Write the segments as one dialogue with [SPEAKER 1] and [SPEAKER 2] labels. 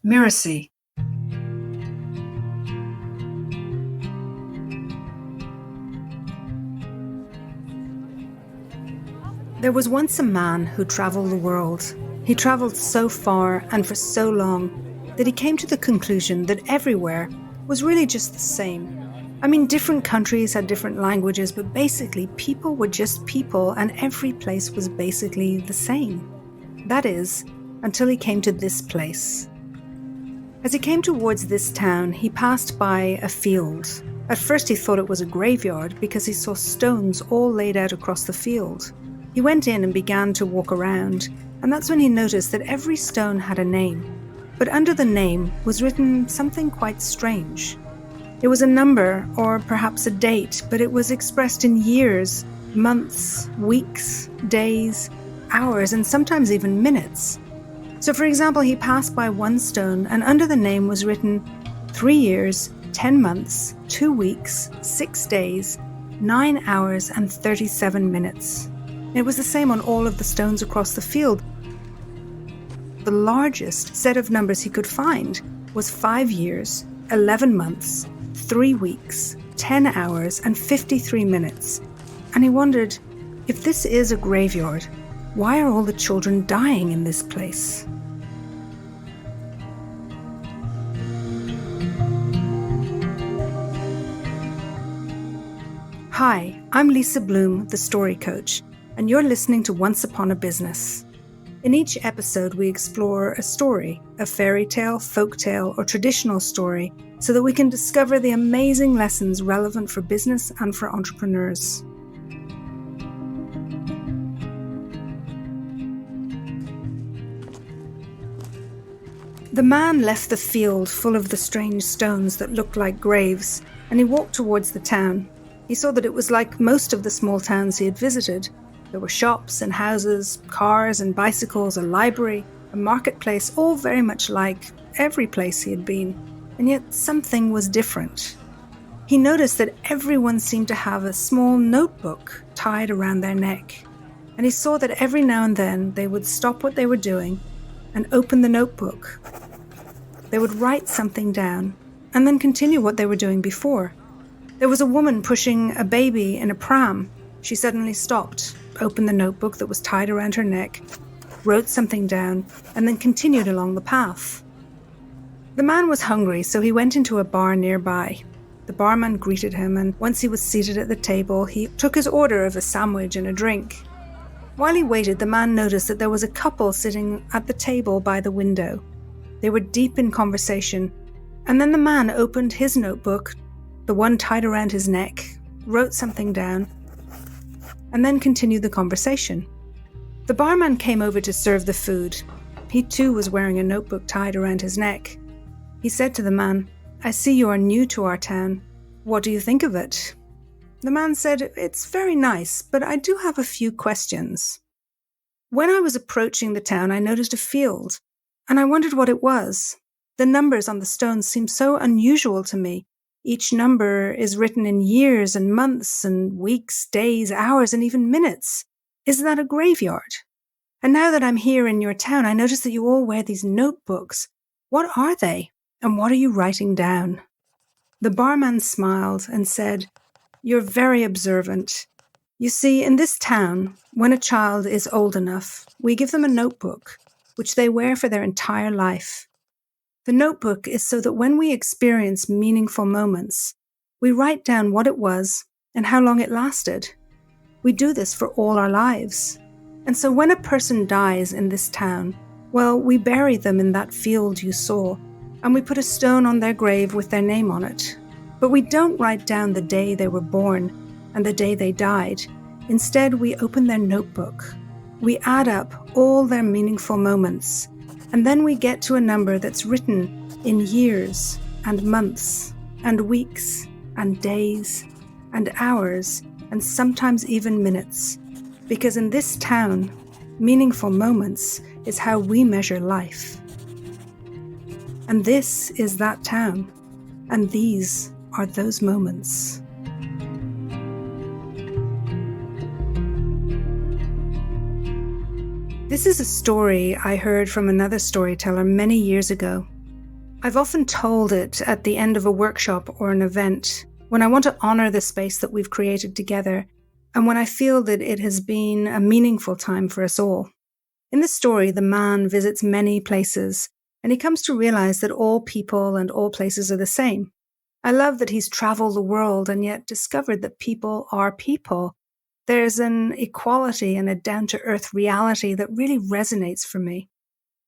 [SPEAKER 1] Mirasee. There was once a man who travelled the world. He travelled so far and for so long that he came to the conclusion that everywhere was really just the same. I mean, different countries had different languages, but basically people were just people and every place was basically the same. That is, until he came to this place. As he came towards this town, he passed by a field. At first he thought it was a graveyard because he saw stones all laid out across the field. He went in and began to walk around, and that's when he noticed that every stone had a name. But under the name was written something quite strange. It was a number, or perhaps a date, but it was expressed in years, months, weeks, days, hours, and sometimes even minutes. So for example, he passed by one stone, and under the name was written 3 years, 10 months, 2 weeks, 6 days, 9 hours, and 37 minutes. It was the same on all of the stones across the field. The largest set of numbers he could find was 5 years, 11 months, 3 weeks, 10 hours, and 53 minutes. And he wondered, if this is a graveyard, why are all the children dying in this place? Hi, I'm Lisa Bloom, the Story Coach, and you're listening to Once Upon a Business. In each episode, we explore a story, a fairy tale, folk tale, or traditional story, so that we can discover the amazing lessons relevant for business and for entrepreneurs. The man left the field full of the strange stones that looked like graves, and he walked towards the town. He saw that it was like most of the small towns he had visited. There were shops and houses, cars and bicycles, a library, a marketplace, all very much like every place he had been. And yet something was different. He noticed that everyone seemed to have a small notebook tied around their neck. And he saw that every now and then they would stop what they were doing and open the notebook. They would write something down and then continue what they were doing before. There was a woman pushing a baby in a pram. She suddenly stopped, opened the notebook that was tied around her neck, wrote something down, and then continued along the path. The man was hungry, so he went into a bar nearby. The barman greeted him, and once he was seated at the table, he took his order of a sandwich and a drink. While he waited, the man noticed that there was a couple sitting at the table by the window. They were deep in conversation, and then the man opened his notebook, the one tied around his neck, wrote something down, and then continued the conversation. The barman came over to serve the food. He too was wearing a notebook tied around his neck. He said to the man, "I see you are new to our town. What do you think of it?" The man said, "It's very nice, but I do have a few questions. When I was approaching the town, I noticed a field, and I wondered what it was. The numbers on the stones seem so unusual to me. Each number is written in years and months and weeks, days, hours, and even minutes. Is that a graveyard? And now that I'm here in your town, I notice that you all wear these notebooks. What are they? And what are you writing down?" The barman smiled and said, "You're very observant. You see, in this town, when a child is old enough, we give them a notebook, which they wear for their entire life. The notebook is so that when we experience meaningful moments, we write down what it was and how long it lasted. We do this for all our lives. And so when a person dies in this town, well, we bury them in that field you saw, and we put a stone on their grave with their name on it. But we don't write down the day they were born and the day they died. Instead, we open their notebook. We add up all their meaningful moments, and then we get to a number that's written in years and months and weeks and days and hours and sometimes even minutes. Because in this town, meaningful moments is how we measure life. And this is that town, and these are those moments." This is a story I heard from another storyteller many years ago. I've often told it at the end of a workshop or an event, when I want to honor the space that we've created together, and when I feel that it has been a meaningful time for us all. In the story, the man visits many places, and he comes to realize that all people and all places are the same. I love that he's traveled the world and yet discovered that people are people. There's an equality and a down-to-earth reality that really resonates for me.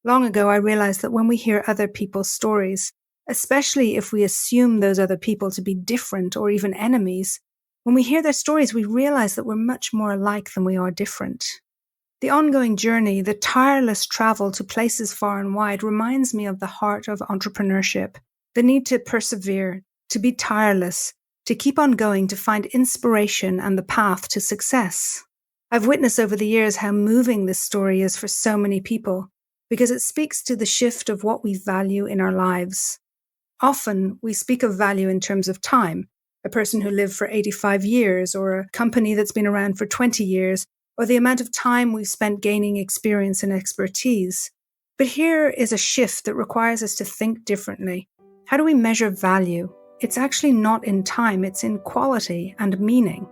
[SPEAKER 1] Long ago, I realized that when we hear other people's stories, especially if we assume those other people to be different or even enemies, when we hear their stories, we realize that we're much more alike than we are different. The ongoing journey, the tireless travel to places far and wide reminds me of the heart of entrepreneurship, the need to persevere, to be tireless, to keep on going, to find inspiration and the path to success. I've witnessed over the years how moving this story is for so many people, because it speaks to the shift of what we value in our lives. Often, we speak of value in terms of time, a person who lived for 85 years, or a company that's been around for 20 years, or the amount of time we've spent gaining experience and expertise. But here is a shift that requires us to think differently. How do we measure value? It's actually not in time, it's in quality and meaning.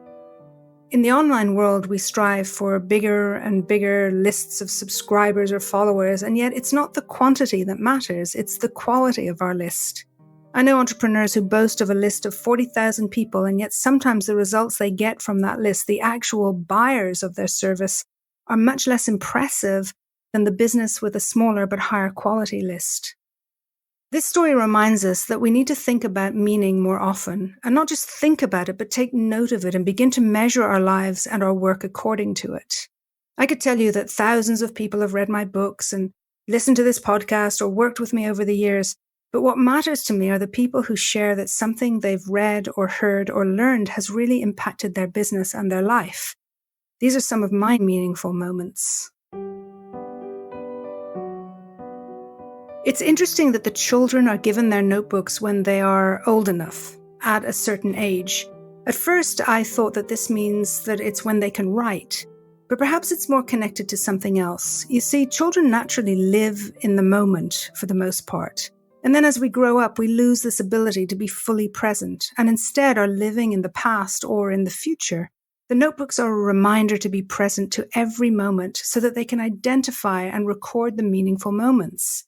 [SPEAKER 1] In the online world, we strive for bigger and bigger lists of subscribers or followers, and yet it's not the quantity that matters, it's the quality of our list. I know entrepreneurs who boast of a list of 40,000 people, and yet sometimes the results they get from that list, the actual buyers of their service, are much less impressive than the business with a smaller but higher quality list. This story reminds us that we need to think about meaning more often, and not just think about it, but take note of it and begin to measure our lives and our work according to it. I could tell you that thousands of people have read my books and listened to this podcast or worked with me over the years, but what matters to me are the people who share that something they've read or heard or learned has really impacted their business and their life. These are some of my meaningful moments. It's interesting that the children are given their notebooks when they are old enough, at a certain age. At first, I thought that this means that it's when they can write, but perhaps it's more connected to something else. You see, children naturally live in the moment for the most part. And then as we grow up, we lose this ability to be fully present and instead are living in the past or in the future. The notebooks are a reminder to be present to every moment so that they can identify and record the meaningful moments.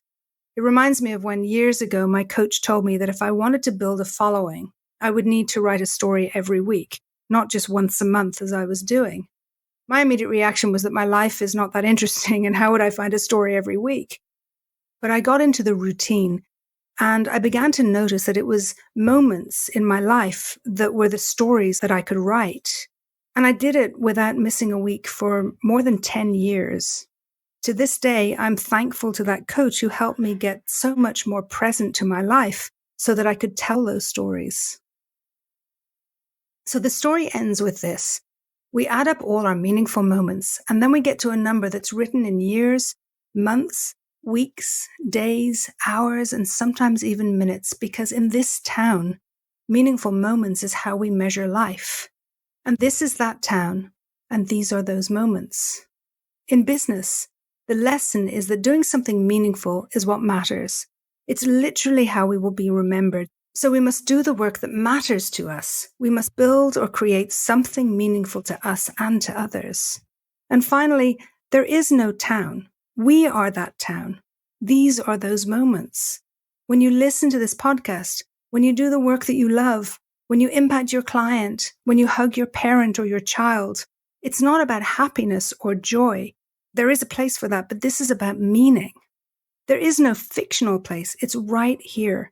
[SPEAKER 1] It reminds me of when years ago my coach told me that if I wanted to build a following, I would need to write a story every week, not just once a month as I was doing. My immediate reaction was that my life is not that interesting and how would I find a story every week? But I got into the routine and I began to notice that it was moments in my life that were the stories that I could write. And I did it without missing a week for more than 10 years. To this day, I'm thankful to that coach who helped me get so much more present to my life so that I could tell those stories. So the story ends with this. We add up all our meaningful moments, and then we get to a number that's written in years, months, weeks, days, hours, and sometimes even minutes, because in this town, meaningful moments is how we measure life. And this is that town, and these are those moments. In business, the lesson is that doing something meaningful is what matters. It's literally how we will be remembered. So we must do the work that matters to us. We must build or create something meaningful to us and to others. And finally, there is no town. We are that town. These are those moments. When you listen to this podcast, when you do the work that you love, when you impact your client, when you hug your parent or your child, it's not about happiness or joy. There is a place for that, but this is about meaning. There is no fictional place. It's right here.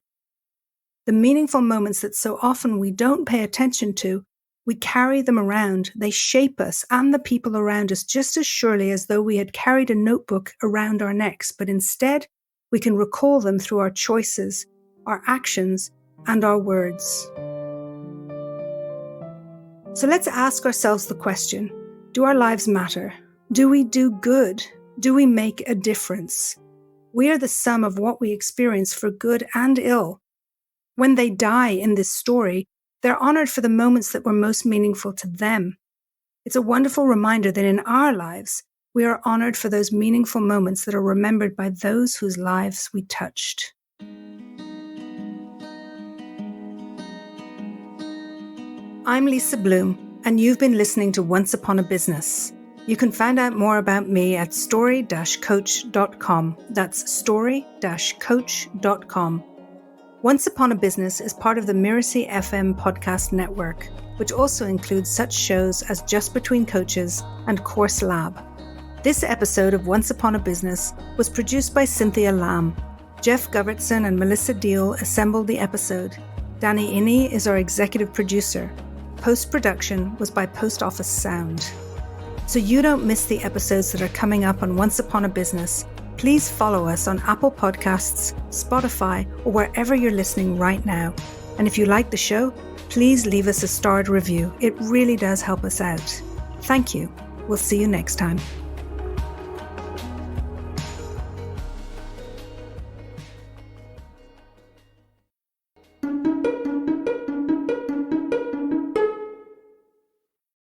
[SPEAKER 1] The meaningful moments that so often we don't pay attention to, we carry them around. They shape us and the people around us just as surely as though we had carried a notebook around our necks, but instead we can recall them through our choices, our actions, and our words. So let's ask ourselves the question, do our lives matter? Do we do good? Do we make a difference? We are the sum of what we experience for good and ill. When they die in this story, they're honored for the moments that were most meaningful to them. It's a wonderful reminder that in our lives, we are honored for those meaningful moments that are remembered by those whose lives we touched. I'm Lisa Bloom, and you've been listening to Once Upon a Business. You can find out more about me at story-coach.com. That's story-coach.com. Once Upon a Business is part of the Mirasee FM podcast network, which also includes such shows as Just Between Coaches and Course Lab. This episode of Once Upon a Business was produced by Cynthia Lamb. Jeff Govertson and Melissa Deal assembled the episode. Danny Inney is our executive producer. Post-production was by Post Office Sound. So you don't miss the episodes that are coming up on Once Upon a Business, please follow us on Apple Podcasts, Spotify, or wherever you're listening right now. And if you like the show, please leave us a starred review. It really does help us out. Thank you. We'll see you next time.